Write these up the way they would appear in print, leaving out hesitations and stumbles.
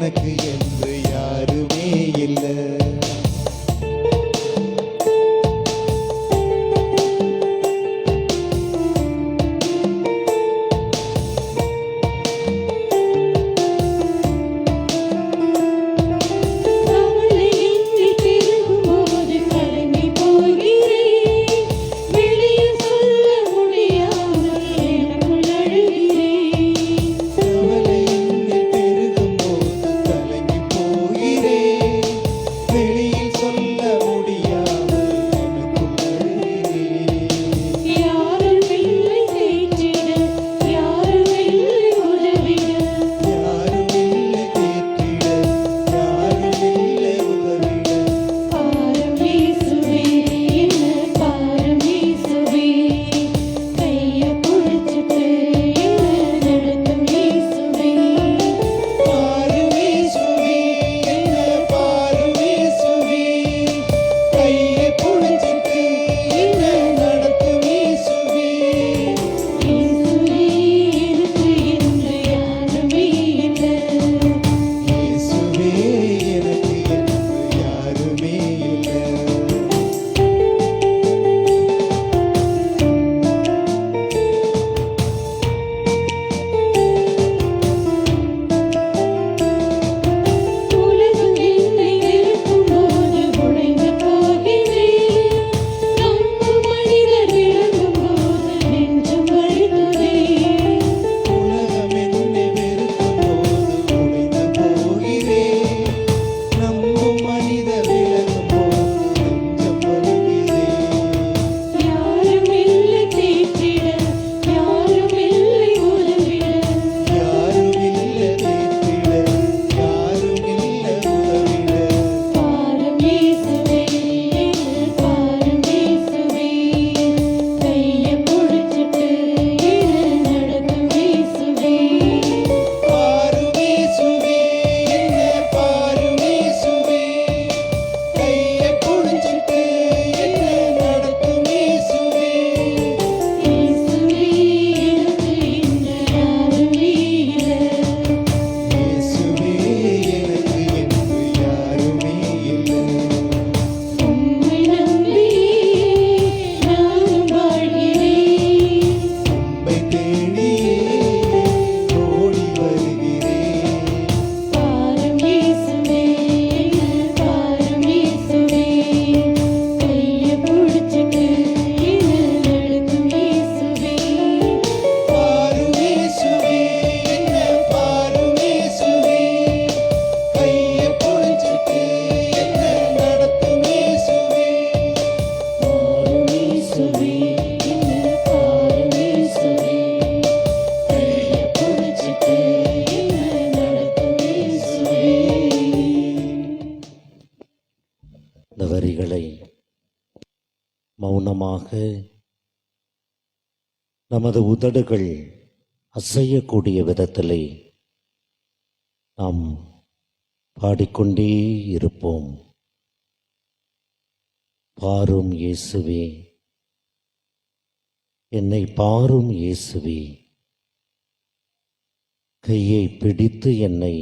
எனக்கு என்று யாருமே இல்லை. மௌனமாக நமது உதடுகள் அசையக்கூடிய விதத்திலே நாம் பாடிக்கொண்டே இருப்போம். பாரும் இயேசுவே, என்னை பாரும் இயேசுவே, கையை பிடித்து என்னை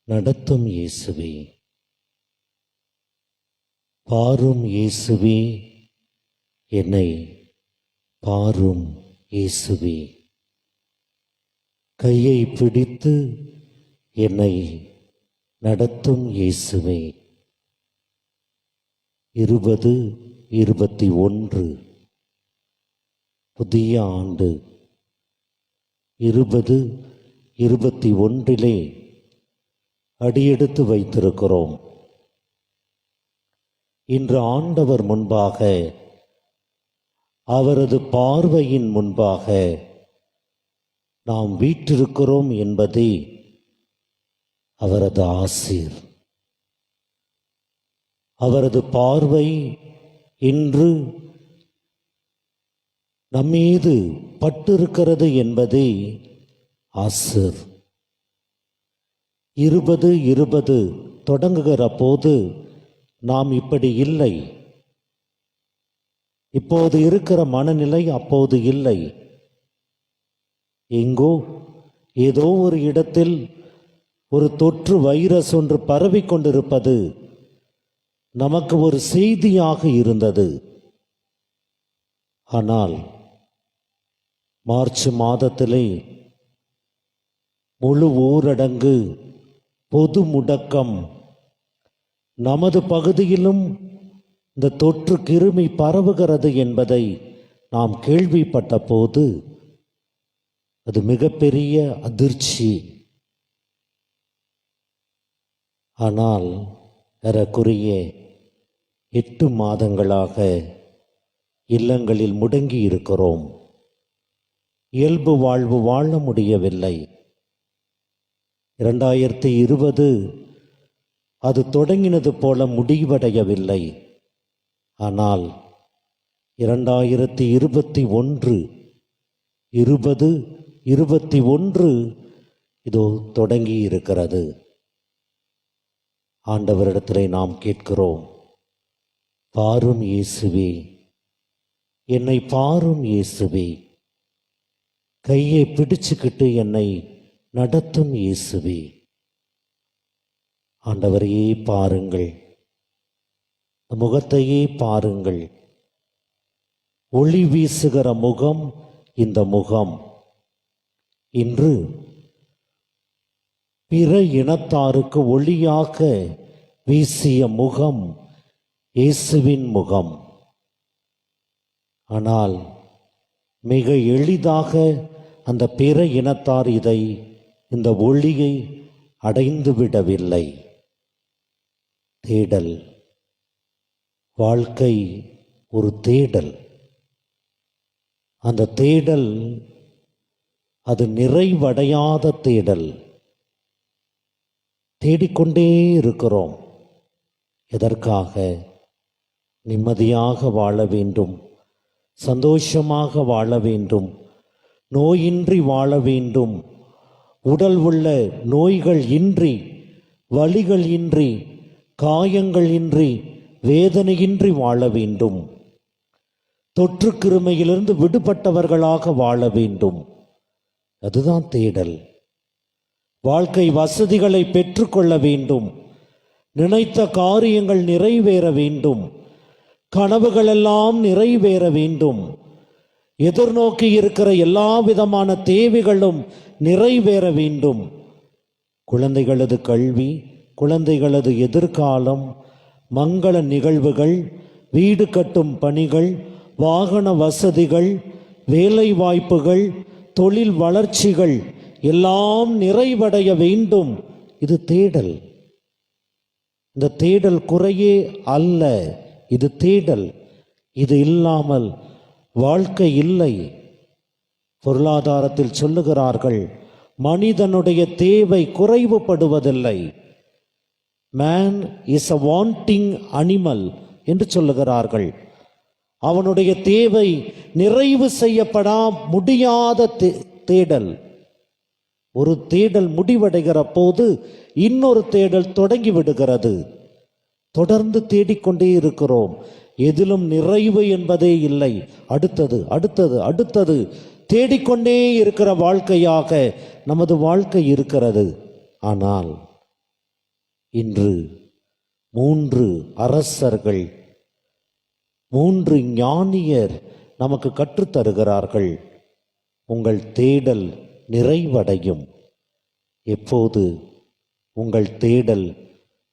நடத்தும் இயேசுவே. பாரும் இயேசுவே, என்னை பாரும் இயேசுவே, கையை பிடித்து என்னை நடத்தும் இயேசுவே. 2021 புதிய ஆண்டு 2021 அடியெடுத்து வைத்திருக்கிறோம். இன்று ஆண்டவர் முன்பாக, அவரது பார்வையின் முன்பாக நாம் வீற்றிருக்கிறோம் என்பதே அவரது ஆசீர். அவரது பார்வை இன்று நம்மீது பட்டிருக்கிறது என்பதே ஆசீர். 2020 தொடங்குகிற போது நாம் இப்படி இல்லை. இப்போது இருக்கிற மனநிலை அப்போது இல்லை. எங்கோ ஏதோ ஒரு இடத்தில் ஒரு தொற்று வைரஸ் ஒன்று பரவிக் கொண்டிருப்பது நமக்கு ஒரு செய்தியாக இருந்தது. ஆனால் மார்ச் மாதத்திலே முழு ஊரடங்கு, பொது முடக்கம், நமது பகுதியிலும் இந்த தொற்று கிருமி பரவுகிறது என்பதை நாம் கேள்விப்பட்ட போது அது மிகப்பெரிய அதிர்ச்சி. ஆனால் ஏறக்குறைய 8 மாதங்களாக இல்லங்களில் முடங்கி இருக்கிறோம். இயல்பு வாழ்வு வாழ முடியவில்லை. 2020 அது தொடங்கினது போல முடிவடையவில்லை. ஆனால் 2021 இதோ தொடங்கி இருக்கிறது. ஆண்டவரிடத்திலே நாம் கேட்கிறோம், பாரும் இயேசுவே, என்னை பாரும் இயேசுவே, கையை பிடிச்சுக்கிட்டு என்னை நடத்தும் இயேசுவே. ஆண்டவரையே பாருங்கள், முகத்தையே பாருங்கள். ஒளி வீசுகிற முகம் இந்த முகம். இன்று பிற இனத்தாருக்கு ஒளியாக வீசிய முகம் இயேசுவின் முகம். ஆனால் மிக எளிதாக அந்த பிற இனத்தார் இந்த ஒளியை அடைந்து விடவில்லை. தேடல், வாழ்க்கை ஒரு தேடல். அந்த தேடல் அது நிறைவடையாத தேடல். தேடிக்கொண்டே இருக்கிறோம். எதற்காக? நிம்மதியாக வாழ வேண்டும், சந்தோஷமாக வாழ வேண்டும், நோயின்றி வாழ வேண்டும், உடல் உள்ள நோய்கள் இன்றி, வலிகள் இன்றி, காயங்கள் இன்றி, வேதனையின்றி வாழ வேண்டும், தொற்று கிருமையிலிருந்து விடுபட்டவர்களாக வாழ வேண்டும். அதுதான் தேடல். வாழ்க்கை வசதிகளை பெற்றுக்கொள்ள வேண்டும், நினைத்த காரியங்கள் நிறைவேற வேண்டும், கனவுகளெல்லாம் நிறைவேற வேண்டும், எதிர்நோக்கி இருக்கிற எல்லா விதமான தேவைகளும் நிறைவேற வேண்டும். குழந்தைகளது கல்வி, குழந்தைகளது எதிர்காலம், மங்கள நிகழ்வுகள், வீடு கட்டும் பணிகள், வாகன வசதிகள், வேலை வாய்ப்புகள், தொழில் வளர்ச்சிகள் எல்லாம் நிறைவடைய வேண்டும். இது தேடல். இந்த தேடல் குறையே அல்ல, இது தேடல். இது இல்லாமல் வாழ்க்கை இல்லை. பொருளாதாரத்தில் சொல்லுகிறார்கள், மனிதனுடைய தேவை குறைவுபடுவதில்லை. Man is a wanting animal என்று சொல்லுகிறார்கள். அவனுடைய தேவை நிறைவு செய்யப்படா முடியாத தேடல். ஒரு தேடல் முடிவடைகிற போது இன்னொரு தேடல் தொடங்கி விடுகிறது. தொடர்ந்து தேடிக்கொண்டே இருக்கிறோம். எதிலும் நிறைவு என்பதே இல்லை. அடுத்தது அடுத்தது அடுத்தது தேடிக்கொண்டே இருக்கிற வாழ்க்கையாக நமது வாழ்க்கை இருக்கிறது. ஆனால் இன்று 3 அரசர்கள், 3 ஞானியர் நமக்கு கற்றுத்தருகிறார்கள். உங்கள் தேடல் நிறைவடையும். எப்போது? உங்கள் தேடல்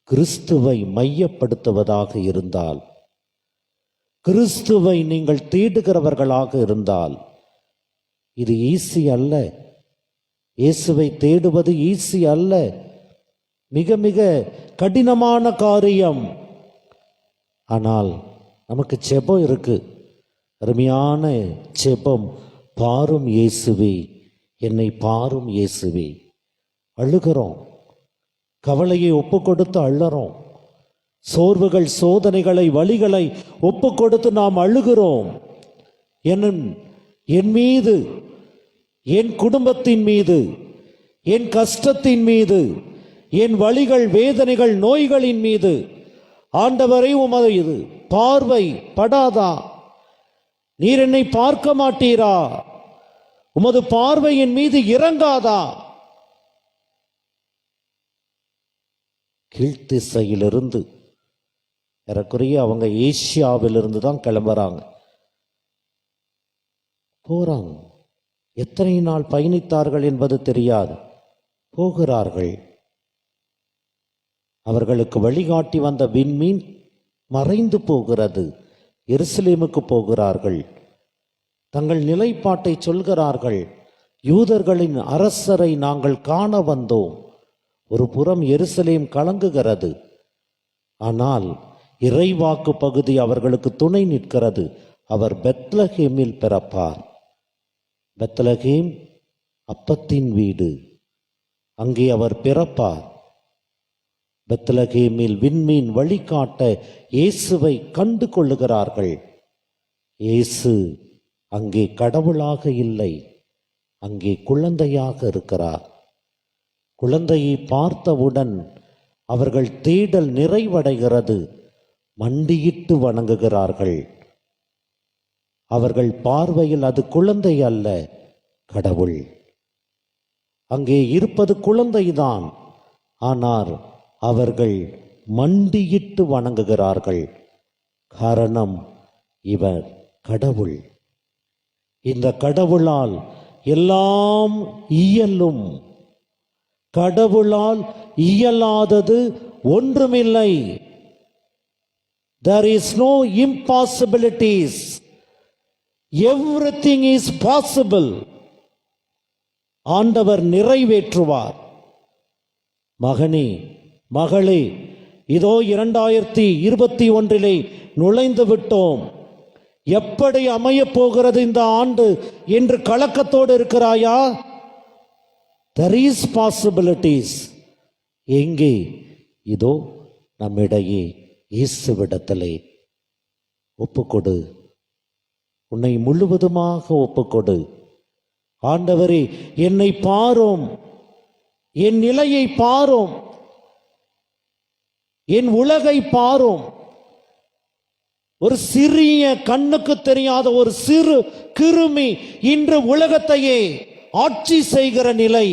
கிறிஸ்துவை மையப்படுத்துவதாக இருந்தால், கிறிஸ்துவை நீங்கள் தேடுகிறவர்களாக இருந்தால். இது ஈஸி அல்ல. இயேசுவை தேடுவது ஈஸி அல்ல, மிக மிக கடினமான காரியம். ஆனால் நமக்கு ஜெபம் இருக்கு, அருமையான ஜெபம். பாரும் இயேசுவே, என்னை பாரும் இயேசுவே. அழுகிறோம், கவலையை ஒப்பு கொடுத்து அள்ளறோம், சோர்வுகள், சோதனைகளை, வலிகளை ஒப்பு கொடுத்து நாம் அழுகிறோம். என் மீது, என் குடும்பத்தின் மீது, என் கஷ்டத்தின் மீது, என் வலிகள், வேதனைகள், நோய்களின் மீது ஆண்டவரை உமது இது பார்வை படாதா? நீர் என்னை பார்க்க மாட்டீரா? உமது பார்வை என் மீது இறங்காதா? கீழ்த்திசையிலிருந்து, ஏறக்குறைய அவங்க ஏசியாவிலிருந்து தான் கிளம்புறாங்க, போறாங்க. எத்தனை நாள் பயணித்தார்கள் என்பது தெரியாது, போகிறார்கள். அவர்களுக்கு வழிகாட்டி வந்த விண்மீன் மறைந்து போகிறது. எருசலேமுக்கு போகிறார்கள். தங்கள் நிலைப்பாட்டை சொல்கிறார்கள். யூதர்களின் அரசரை நாங்கள் காண வந்தோம். ஒரு புறம் எருசலேம் கலங்குகிறது, ஆனால் இறைவாக்கு பகுதி அவர்களுக்கு துணை நிற்கிறது. அவர் பெத்லகேமில் பிறப்பார். பெத்லகேம் அப்பத்தின் வீடு, அங்கே அவர் பிறப்பார். பெத்லகேமில் விண்மீன் வழிகாட்ட இயேசுவை கண்டு கொள்ளுகிறார்கள். இயேசு அங்கே கடவுளாக இல்லை, அங்கே குழந்தையாக இருக்கிறார். குழந்தையை பார்த்தவுடன் அவர்கள் தேடல் நிறைவடைகிறது. மண்டியிட்டு வணங்குகிறார்கள். அவர்கள் பார்வையில் அது குழந்தை அல்ல, கடவுள். அங்கே இருப்பது குழந்தைதான், ஆனால் அவர்கள் மண்டியிட்டு வணங்குகிறார்கள். காரணம், இவர் கடவுள். இந்த கடவுளால் எல்லாம் இயலும். கடவுளால் இயலாதது ஒன்றுமில்லை. There is no impossibilities. Everything is possible. ஆண்டவர் நிறைவேற்றுவார். மகனே, மகளே, இதோ 2021 நுழைந்து விட்டோம். எப்படி அமையப் போகிறது இந்த ஆண்டு என்று கலக்கத்தோடு இருக்கிறாயா? There is possibilities. எங்கே? இதோ நம்மிடையே இயேசுவிடத்திலே. ஒப்புக்கொடு, உன்னை முழுவதுமாக ஒப்புக்கொடு. ஆண்டவரே, என்னை பாரும், என் நிலையை பாரும், என் உலகை பாரும். ஒரு சிறிய கண்ணுக்கு தெரியாத ஒரு சிறு கிருமி இன்று உலகத்தையே ஆட்சி செய்கிற நிலை.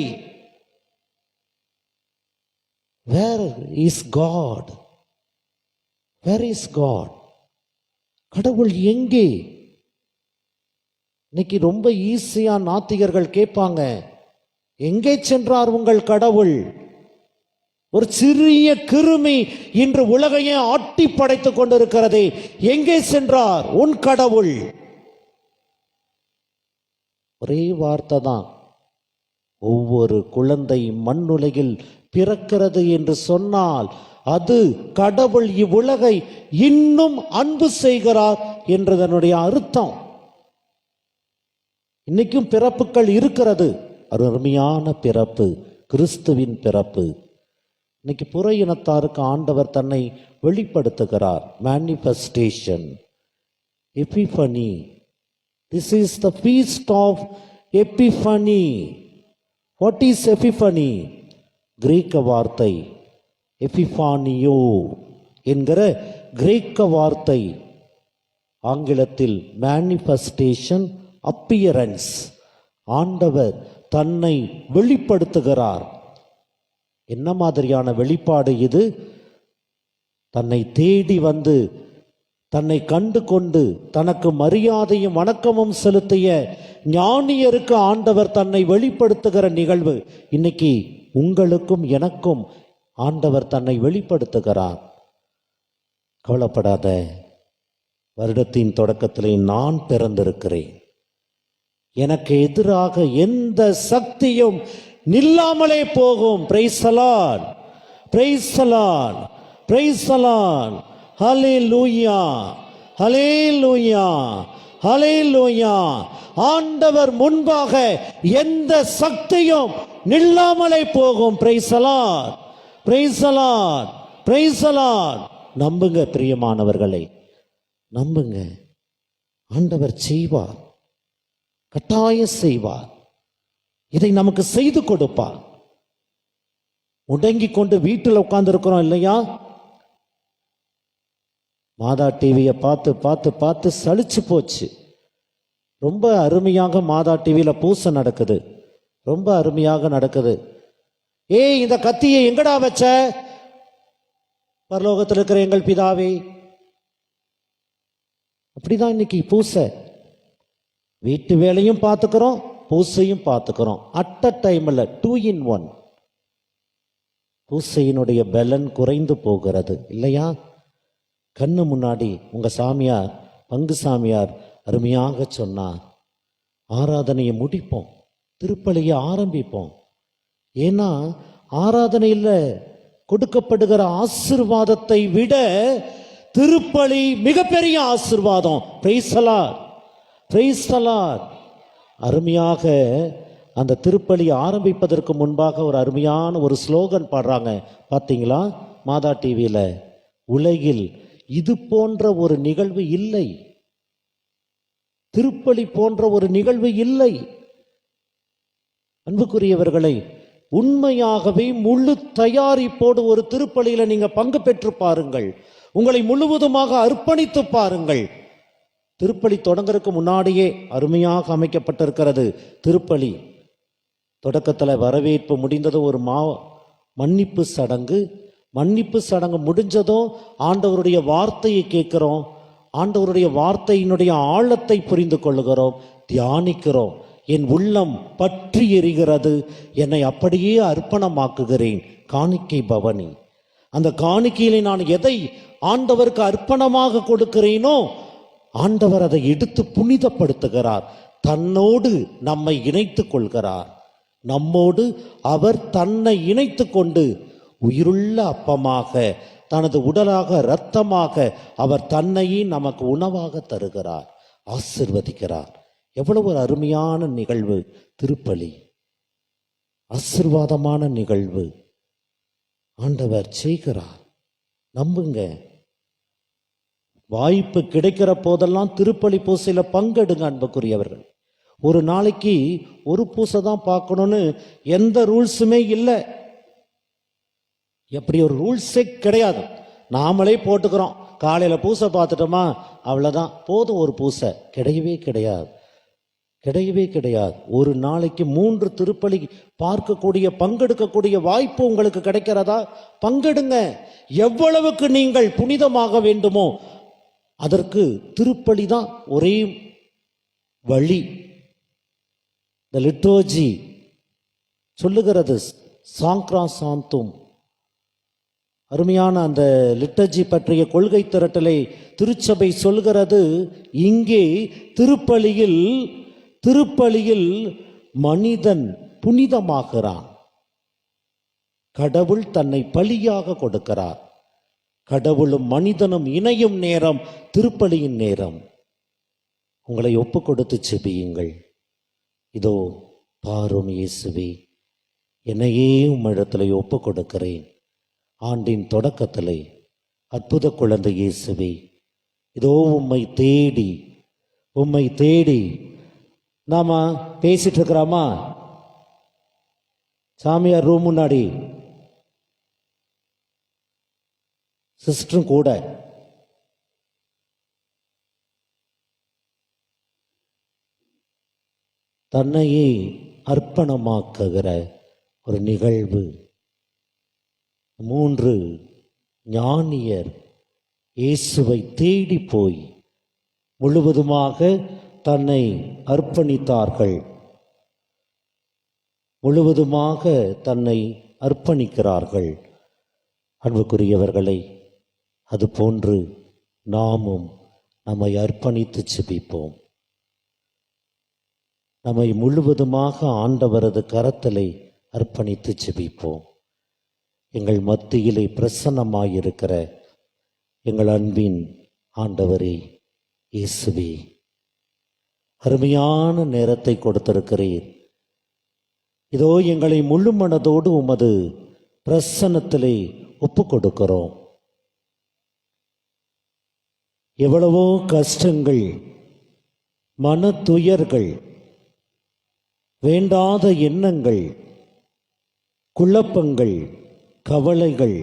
Where is God? Where is God? கடவுள் எங்கே? இன்னைக்கு ரொம்ப ஈஸியா நாத்திகர்கள் கேட்பாங்க, எங்கே சென்றார் உங்கள் கடவுள்? ஒரு சிறிய கிருமி இன்று உலகையே ஆட்டி படைத்துக் கொண்டிருக்கிறதே, எங்கே சென்றார் உன் கடவுள்? ஒரே வார்த்தை தான். ஒவ்வொரு குழந்தை மண்ணுலகில் பிறக்கிறது என்று சொன்னால் அது கடவுள் இவ்வுலகை இன்னும் அன்பு செய்கிறார் என்றதனுடைய அர்த்தம். இன்னைக்கும் பிறப்புகள் இருக்கிறது. அருமையான பிறப்பு, கிறிஸ்துவின் பிறப்பு. இன்னைக்கு புற இனத்தாருக்கு ஆண்டவர் தன்னை வெளிப்படுத்துகிறார். Manifestation, epiphany. This is the feast of Epiphany. What is Epiphany? கிரேக்க வார்த்தை எபிஃபானியோ என்கிற கிரேக்க வார்த்தை. ஆங்கிலத்தில் மேனிஃபெஸ்டேஷன், அப்பியரன்ஸ். ஆண்டவர் தன்னை வெளிப்படுத்துகிறார். என்ன மாதிரியான வெளிப்பாடு இது? தன்னை தேடி வந்து தன்னை கண்டு கொண்டு தனக்கு மரியாதையும் வணக்கமும் செலுத்திய ஞானியருக்கு ஆண்டவர் தன்னை வெளிப்படுத்துகிற நிகழ்வு. இன்னைக்கு உங்களுக்கும் எனக்கும் ஆண்டவர் தன்னை வெளிப்படுத்துகிறார். கவலைப்படாத, வருடத்தின் தொடக்கத்திலே நான் பிறந்திருக்கிறேன். எனக்கு எதிராக எந்த சக்தியும் நில்லாமலே போகும். Praise the Lord, praise the Lord, praise the Lord. Hallelujah, hallelujah, hallelujah. ஆண்டவர் முன்பாக எந்த சக்தியும் நில்லாமலே போகும். Praise the Lord, praise the Lord, praise the Lord. நம்புங்க பிரியமானவர்களே, நம்புங்க. ஆண்டவர் செய்வார், கட்டாயம் செய்வார். இதை நமக்கு செய்து கொடுப்பார். முடங்கி கொண்டு வீட்டில் உட்கார்ந்து இருக்கிறோம் இல்லையா? மாதா டிவியை பார்த்து பார்த்து பார்த்து சலிச்சு போச்சு. ரொம்ப அருமையாக மாதா டிவியில் பூசை நடக்குது, ரொம்ப அருமையாக நடக்குது. ஏய், இந்த கத்தியை எங்கடா வச்ச? பரலோகத்தில் இருக்கிற எங்கள் பிதாவே. அப்படிதான் இன்னைக்கு பூசை. வீட்டு வேலையும் பார்த்துக்கிறோம், பூசையும் பார்த்துக்கிறோம். அட் அ டைம்ல 2 in 1. பூசையினுடைய பலன் குறைந்து போகிறது இல்லையா? கண்ணு முன்னாடி உங்க சாமியார், பங்கு சாமியார் அருமையாக சொன்னார், ஆராதனையை முடிப்போம், திருப்பலியை ஆரம்பிப்போம். ஏன்னா ஆராதனையில் கொடுக்கப்படுகிற ஆசீர்வாதத்தை விட திருப்பலி மிகப்பெரிய ஆசீர்வாதம். Price the Lord, praise the Lord. அருமையாக அந்த திருப்பலி ஆரம்பிப்பதற்கு முன்பாக ஒரு அருமையான ஒரு ஸ்லோகன் பாடுறாங்க, பார்த்தீங்களா? மாதா டிவியில். உலகில் இது போன்ற ஒரு நிகழ்வு இல்லை, திருப்பலி போன்ற ஒரு நிகழ்வு இல்லை. அன்புக்குரியவர்களை, உண்மையாகவே முழு தயாரிப்போடு ஒரு திருப்பலியில நீங்க பங்கு பெற்று பாருங்கள். உங்களை முழுவதுமாக அர்ப்பணித்து பாருங்கள். திருப்பலி தொடங்குறதுக்கு முன்னாடியே அருமையாக அமைக்கப்பட்டிருக்கிறது திருப்பலி. தொடக்கத்தில் வரவேற்பு முடிந்ததும் ஒரு மன்னிப்பு சடங்கு. மன்னிப்பு சடங்கு முடிஞ்சதும் ஆண்டவருடைய வார்த்தையை கேட்கிறோம். ஆண்டவருடைய வார்த்தையினுடைய ஆழத்தை புரிந்து கொள்ளுகிறோம், தியானிக்கிறோம். என் உள்ளம் பற்றி எரிகிறது, என்னை அப்படியே அர்ப்பணமாக்குகிறேன். காணிக்கை பவனி. அந்த காணிக்கையிலே நான் எதை ஆண்டவருக்கு அர்ப்பணமாக கொடுக்கிறேனோ ஆண்டவர் அதை எடுத்து புனிதப்படுத்துகிறார். தன்னோடு நம்மை இணைத்துக் கொள்கிறார். நம்மோடு அவர் தன்னை இணைத்து கொண்டு உயிருள்ள அப்பமாக, தனது உடலாக இரத்தமாக அவர் தன்னையே நமக்கு உணவாக தருகிறார், ஆசிர்வதிக்கிறார். எவ்வளவு ஒரு அருமையான நிகழ்வு திருப்பலி, ஆசீர்வாதமான நிகழ்வு ஆண்டவர் செய்கிறார். நம்புங்க. வாய்ப்பு கிடைக்கிற போதெல்லாம் திருப்பலி பூசையில பங்கெடுங்க அன்புக்குரியவர்கள். ஒரு நாளைக்கு ஒரு பூசை தான் பார்க்கணும்னு எந்த ரூல்ஸுமே இல்லை. எப்படி ஒரு ரூல்ஸே கிடையாது. நாமளே போட்டுக்கிறோம், காலையில பூசை பார்த்துட்டோமா அவ்வளவுதான் போதும், ஒரு பூசை. கிடையவே கிடையாது, கிடையவே கிடையாது. ஒரு நாளைக்கு 3 திருப்பலி பார்க்கக்கூடிய, பங்கெடுக்கக்கூடிய வாய்ப்பு உங்களுக்கு கிடைக்கிறதா? பங்கெடுங்க. எவ்வளவுக்கு நீங்கள் புனிதமாக வேண்டுமோ அதற்கு திருப்பலி தான் ஒரே வழி. இந்த லிட்டோஜி சொல்லுகிறது, சாங்க்ரா சாந்தும். அருமையான அந்த லிட்டர்ஜி பற்றிய கொள்கை திரட்டலை திருச்சபை சொல்கிறது. இங்கே திருப்பலியில் மனிதன் புனிதமாகிறான். கடவுள் தன்னை பலியாக கொடுக்கிறார். கடவுளும் மனிதனும் இணையும் நேரம் திருப்பலியின் நேரம். உங்களை ஒப்பு கொடுத்து செபியுங்கள். இதோ பாரும் இயேசுவே, என்னையே உம்மிடத்தில் ஒப்பு கொடுக்கிறேன். ஆண்டின் தொடக்கத்திலே அற்புத குழந்தை இயேசுவே, இதோ உம்மை தேடி நாம பேசிட்டு இருக்கிறோமா? சாமியார் ரூம் முன்னாடி சிஸ்டரும் கூட தன்னையே அர்ப்பணமாக்குகிற ஒரு நிகழ்வு. 3 ஞானியர் இயேசுவை தேடி போய் முழுவதுமாக தன்னை அர்ப்பணித்தார்கள். முழுவதுமாக தன்னை அர்ப்பணிக்கிறார்கள். அன்புக்குரியவர்களை, அதுபோன்று நாமும் நம்மை அர்ப்பணித்து செபிப்போம். நம்மை முழுவதுமாக ஆண்டவரது கரத்திலே அர்ப்பணித்து செபிப்போம். எங்கள் மத்தியிலே பிரசன்னமாயிருக்கிற எங்கள் அன்பின் ஆண்டவரே இயேசுவே, அருமையான நேரத்தை கொடுத்திருக்கிறீர். இதோ எங்களை முழு மனதோடு உமது பிரசன்னத்திலே ஒப்பு கொடுக்கிறோம். எவ்வளவோ கஷ்டங்கள், மன துயர்கள், வேண்டாத எண்ணங்கள், குழப்பங்கள், கவலைகள்,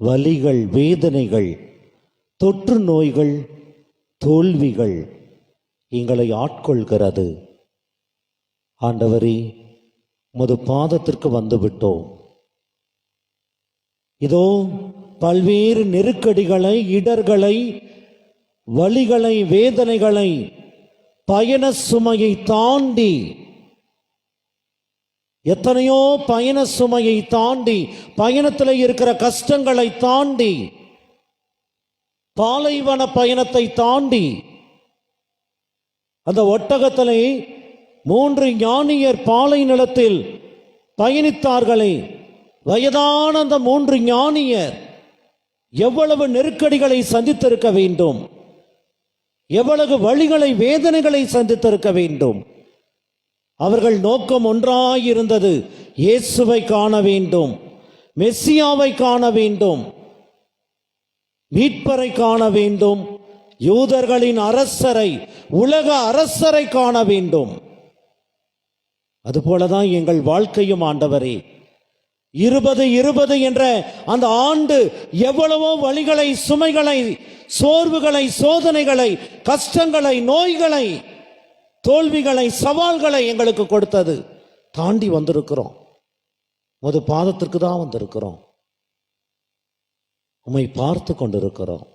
வலிகள், வேதனைகள், தொற்று நோய்கள், தோல்விகள் எங்களை ஆட்கொள்கிறது. ஆண்டவரே, உமது பாதத்திற்கு வந்துவிட்டோம். இதோ பல்வேறு நெருக்கடிகளை, இடர்களை, வலிகளை, வேதனைகளை, பயண சுமையை தாண்டி, எத்தனையோ பயண சுமையை தாண்டி, பயணத்தில் இருக்கிற கஷ்டங்களை தாண்டி, பாலைவன பயணத்தை தாண்டி, அந்த ஒட்டகத்திலே 3 ஞானியர் பாலை நிலத்தில் பயணித்தார்களே, வயதான அந்த 3 ஞானியர் எவ்வளவு நெருக்கடிகளை சந்தித்திருக்க வேண்டும், எவ்வளவு வழிகளை, வேதனைகளை சந்தித்திருக்க வேண்டும். அவர்கள் நோக்கம் ஒன்றாயிருந்தது, இயேசுவை காண வேண்டும், மெஸ்ஸியாவை காண வேண்டும், மீட்பரை காண வேண்டும், யூதர்களின் அரசரை, உலக அரசரை காண வேண்டும். அதுபோலதான் எங்கள் வாழ்க்கையும் ஆண்டவரே. 2020 என்ற அந்த ஆண்டு எவ்வளவோ வழிகளை, சுமைகளை, சோர்வுகளை, சோதனைகளை, கஷ்டங்களை, நோய்களை, தோல்விகளை, சவால்களை எங்களுக்கு கொடுத்தது. தாண்டி வந்திருக்கிறோம். உமது பாதத்திற்கு தான் வந்திருக்கிறோம். உம்மை பார்த்து கொண்டிருக்கிறோம்.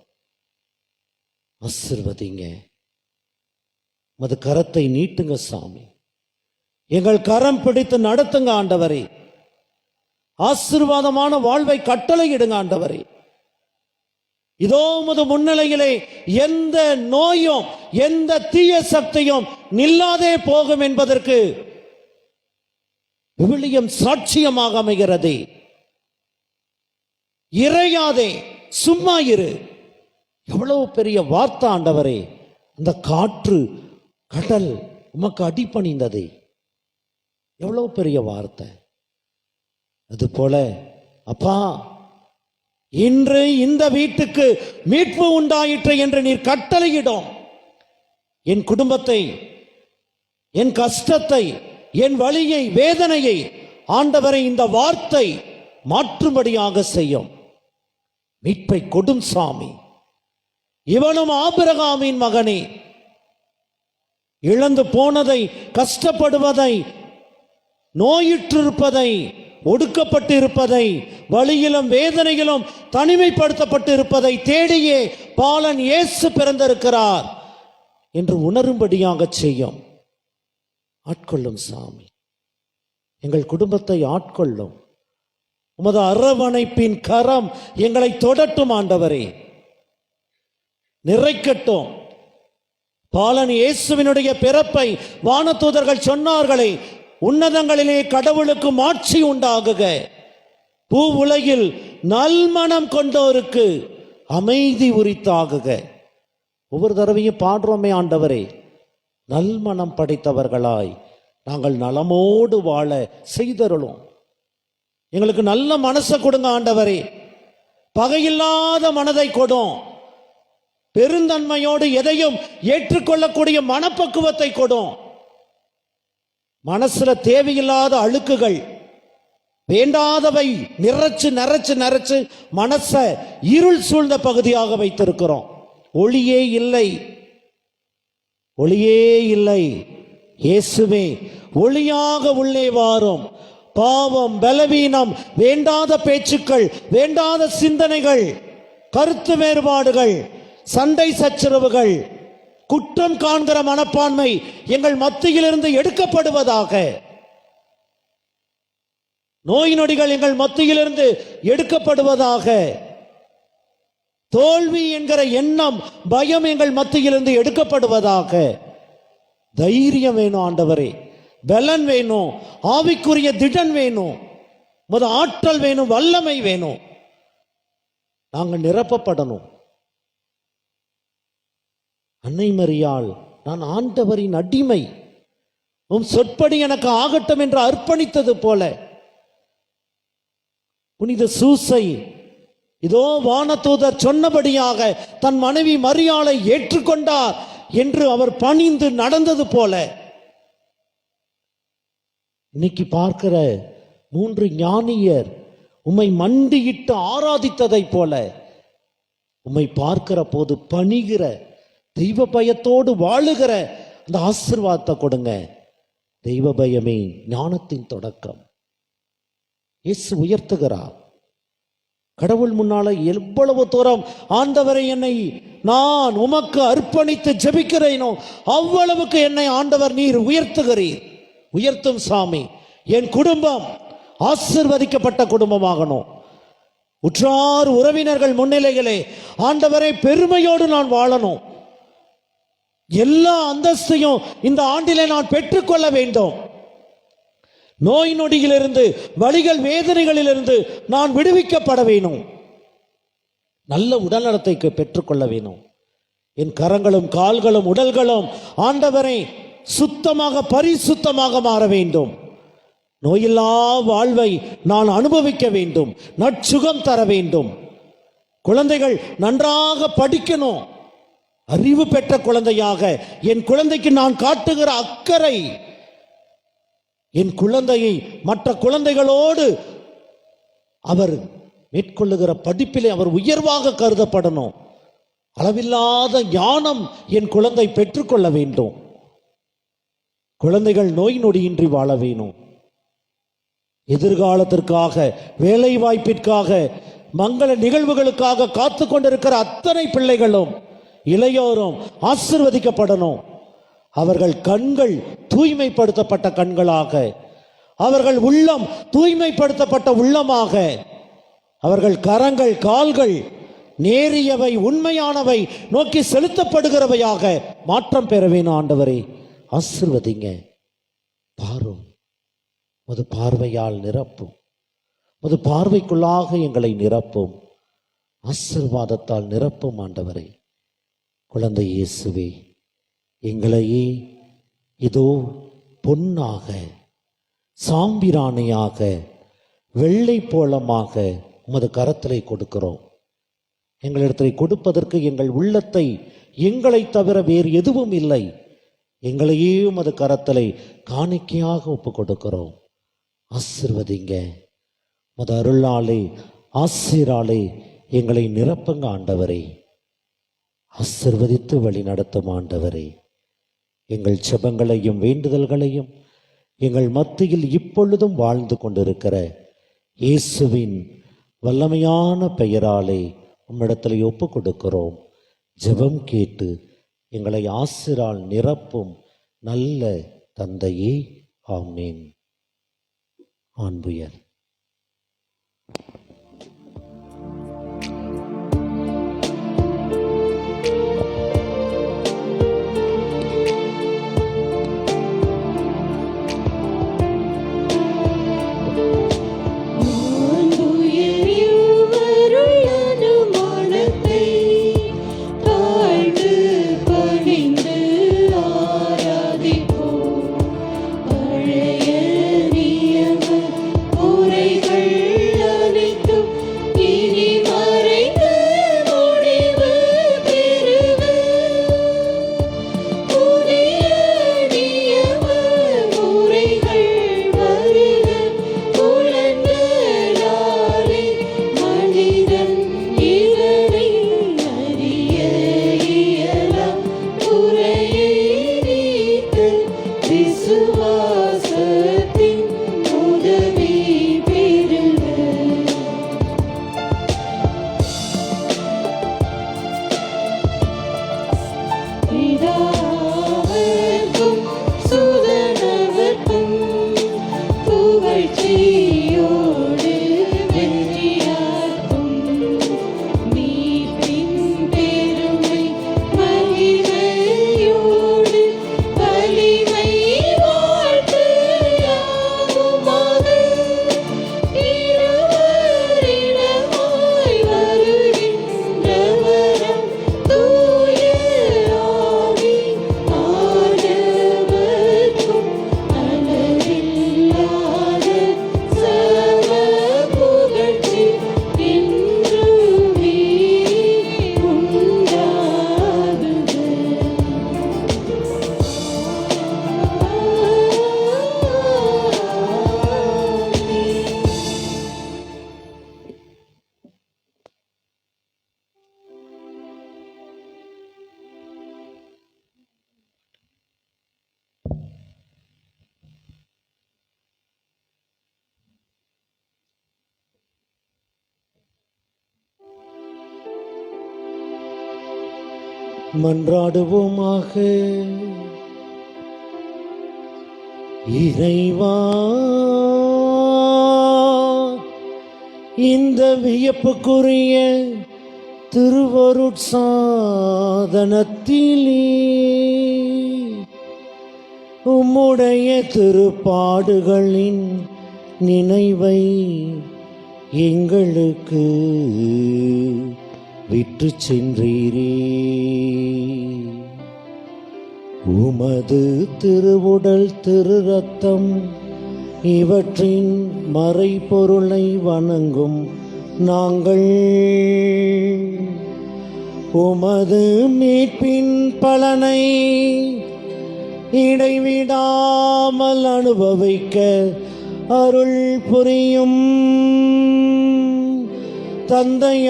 ஆசீர்வதிங்க. உமது கரத்தை நீட்டுங்க சாமி. எங்கள் கரம் பிடித்து நடத்துங்க ஆண்டவரே. ஆசீர்வாதமான வாழ்வை கட்டளையிடுங்க ஆண்டவரே. இதோ உமது முன்னிலையிலே எந்த நோயும், எந்த தீய சக்தியும் நில்லாதே போகும் என்பதற்கு விவிலியம் சாட்சியமாக அமைகிறது. இறையாதே, சும்மா இரு. எவ்வளவு பெரிய வார்த்தை ஆண்டவரே. அந்த காற்று, கடல் உமக்கு அடிபணிந்தது. எவ்வளவு பெரிய வார்த்தை. அதுபோல அப்பா, இன்று இந்த வீட்டுக்கு மீட்பு உண்டாயிற்று என்று நீர் கட்டளையிடும். என் குடும்பத்தை, என் கஷ்டத்தை, என் வலியை, வேதனையை ஆண்டவரை இந்த வார்த்தை மாற்றும்படியாக செய்யும். மீட்பை கொடும் சாமி. இவனும் ஆபிரகாமின் மகனே. இழந்து போனதை, கஷ்டப்படுவதை, நோயுற்றிருப்பதை, ஒடுக்கப்பட்டு இருப்பதை, வலியிலும் வேதனையிலும் தனிமைப்படுத்தப்பட்டு இருப்பதை தேடியே பாலன் இயேசு பிறந்திருக்கிறார் என்று உணரும்படியாக செய்யும். ஆட்கொள்ளும் சாமி. எங்கள் குடும்பத்தை ஆட்கொள்ளும். உமது அரவணைப்பின் கரம் எங்களை தொடட்டும் ஆண்டவரே. நிறைக்கட்டும். பாலன் இயேசுவினுடைய பிறப்பை வானதூதர்கள் சொன்னார்களே, உன்னதங்களிலே கடவுளுக்கு மாட்சி உண்டாகுக, பூ உலகில் நல்மனம் கொண்டோருக்கு அமைதி உரித்தாகுக. ஒவ்வொரு தடவையும் பாடுறோமே ஆண்டவரே, நல்மனம் படைத்தவர்களாய் நாங்கள் நலமோடு வாழ செய்தருளும். எங்களுக்கு நல்ல மனசை கொடுங்க ஆண்டவரே. பகையில்லாத மனதை கொடும். பெருந்தன்மையோடு எதையும் ஏற்றுக்கொள்ளக்கூடிய மனப்பக்குவத்தை கொடும். மனசுல தேவையில்லாத அழுக்குகள், வேண்டாதவை நிறைச்சு நிறைச்சு நிறைச்சு மனச இருள் சூழ்ந்த பகுதியாக வைத்திருக்கிறோம். ஒளியே இல்லை, ஒளியே இல்லை. இயேசுவே ஒளியாக உள்ளே வாரும். பாவம், பலவீனம், வேண்டாத பேச்சுக்கள், வேண்டாத சிந்தனைகள், கருத்து வேறுபாடுகள், சண்டை சச்சரவுகள், குற்றம் காண்கிற மனப்பான்மை எங்கள் மத்தியிலிருந்து எடுக்கப்படுவதாக. நோய் நொடிகள் எங்கள் மத்தியிலிருந்து எடுக்கப்படுவதாக. தோல்வி என்கிற எண்ணம், பயம் எங்கள் மத்தியிலிருந்து எடுக்கப்படுவதாக. தைரியம் வேணும் ஆண்டவரே. பலன் வேணும். ஆவிக்குரிய திடன் வேணும். முத ஆற்றல் வேணும். வல்லமை வேணும். நாங்கள் நிரப்பப்படணும். அன்னை மரியாள், நான் ஆண்டவரின் அடிமை, உம் சொற்படி எனக்கு ஆகட்டும் என்று அர்ப்பணித்தது போல, புனித சூசை இதோ வானதூதர் சொன்னபடியாக தன் மனைவி மரியாளை ஏற்றுக்கொண்டார் என்று அவர் பணிந்து நடந்தது போல, இன்னைக்கு பார்க்கிற 3 ஞானியர் உம்மை மண்டியிட்டு ஆராதித்ததை போல, உம்மை பார்க்கிற போது பணிகிற, தெய்வ பயத்தோடு வாழுகிற அந்த ஆசீர்வாதத்தை கொடுங்க. தெய்வ பயமே ஞானத்தின் தொடக்கம். இயேசு உயர்த்துகிறார். கடவுள் முன்னால எவ்வளவு தூரம் ஆண்டவரை என்னை நான் உமக்கு அர்ப்பணித்து ஜெபிக்கிறேனோ அவ்வளவுக்கு என்னை ஆண்டவர் நீர் உயர்த்துகிறீர். உயர்த்தும் சாமி. என் குடும்பம் ஆசீர்வதிக்கப்பட்ட குடும்பமாகணும். உற்றார் உறவினர்கள் முன்னிலைகளே ஆண்டவரை பெருமையோடு நான் வாழணும். எல்லா அந்தஸ்தையும் இந்த ஆண்டிலே நான் பெற்றுக்கொள்ள வேண்டும். நோய் நொடியிலிருந்து, வலிகள் வேதனைகளிலிருந்து நான் விடுவிக்கப்பட வேணும். நல்ல உடல்நலத்தை பெற்றுக்கொள்ள வேணும். என் கரங்களும் கால்களும் உடல்களும் ஆண்டவரை சுத்தமாக பரிசுத்தமாக மாற வேண்டும். நோயில்லா வாழ்வை நான் அனுபவிக்க வேண்டும். நற்சுகம் தர வேண்டும். குழந்தைகள் நன்றாக படிக்கணும். அறிவு பெற்ற குழந்தையாக என் குழந்தைக்கு நான் காட்டுகிற அக்கறை, என் குழந்தையை மற்ற குழந்தைகளோடு அவர் மேற்கொள்ளுகிற படிப்பிலே அவர் உயர்வாக கருதப்படணும். அளவில்லாத ஞானம் என் குழந்தை பெற்றுக்கொள்ள வேண்டும். குழந்தைகள் நோய் நொடியின்றி வாழ வேணும். எதிர்காலத்திற்காக, வேலை வாய்ப்பிற்காக, மங்கள நிகழ்வுகளுக்காக காத்து கொண்டிருக்கிற அத்தனை பிள்ளைகளும் இளையோரும் ஆசீர்வதிக்கப்படணும். அவர்கள் கண்கள் தூய்மைப்படுத்தப்பட்ட கண்களாக, அவர்கள் உள்ளம் தூய்மைப்படுத்தப்பட்ட உள்ளமாக, அவர்கள் கரங்கள் கால்கள் நேரியவை உண்மையானவை நோக்கி செலுத்தப்படுகிறவையாக மாற்றம் பெற வேணும். ஆண்டவரே ஆசீர்வதிங்க. பாரும் உமது பார்வையால் நிரப்பும். உமது பார்வைக்குள்ளாக எங்களை நிரப்பும். ஆசீர்வாதத்தால் நிரப்பும். ஆண்டவரே குழந்தை இயேசுவே, எங்களையே இதோ பொன்னாக, சாம்பிராணியாக, வெள்ளை போலமாக உமது கரத்திலே கொடுக்கிறோம். எங்களிடத்தை கொடுப்பதற்கு எங்கள் உள்ளத்தை, எங்களை தவிர வேறு எதுவும் இல்லை. எங்களையே உமது கரத்திலே காணிக்கையாக ஒப்பு கொடுக்கிறோம். ஆசீர்வதிங்க. உமது அருளாலே ஆசீராலே எங்களை நிரப்புங்க ஆண்டவரே. ஆசீர்வதித்து வழி நடத்தும் ஆண்டவரே. எங்கள் செபங்களையும் வேண்டுதல்களையும் எங்கள் மத்தியில் இப்பொழுதும் வாழ்ந்து கொண்டிருக்கிற இயேசுவின் வல்லமையான பெயராலே உம்மிடத்தில் ஒப்பு கொடுக்கிறோம். ஜெபம் கேட்டு எங்களை ஆசிரால் நிரப்பும் நல்ல தந்தையே, ஆமென். ஆண்புயர். Oh மன்றாடுவோமாக. இறைவா, இந்த வியப்புக்குரிய திருவருட்சாதனத்திலே உம்முடைய திருப்பாடுகளின் நினைவை எங்களுக்கு விட்டு சென்றீரே. உமது திருவுடல் திரு ரத்தம் இவற்றின் மறைபொருளை வணங்கும் நாங்கள் உமது மீட்பின் பலனை இடைவிடாமல் அனுபவிக்க அருள் புரியும். தந்தையாகிய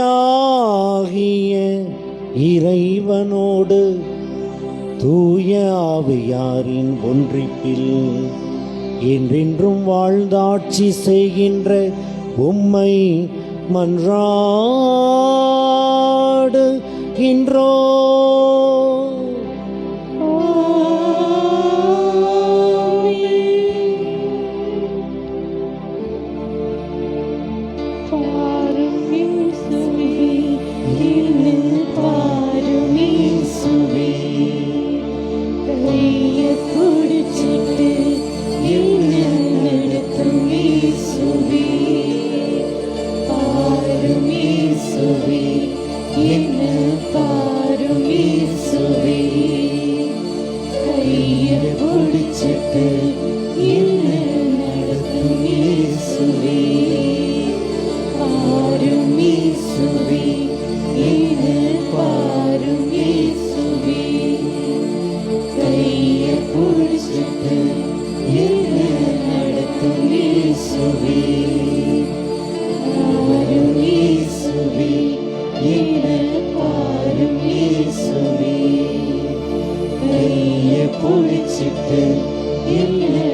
இறைவனோடு தூய ஆவியாரின் ஒன்றிப்பில் என்றென்றும் வாழ்ந்தாட்சி செய்கின்ற உம்மை மன்றாடுகின்றோ. பிடிச்சிட்டு என்ன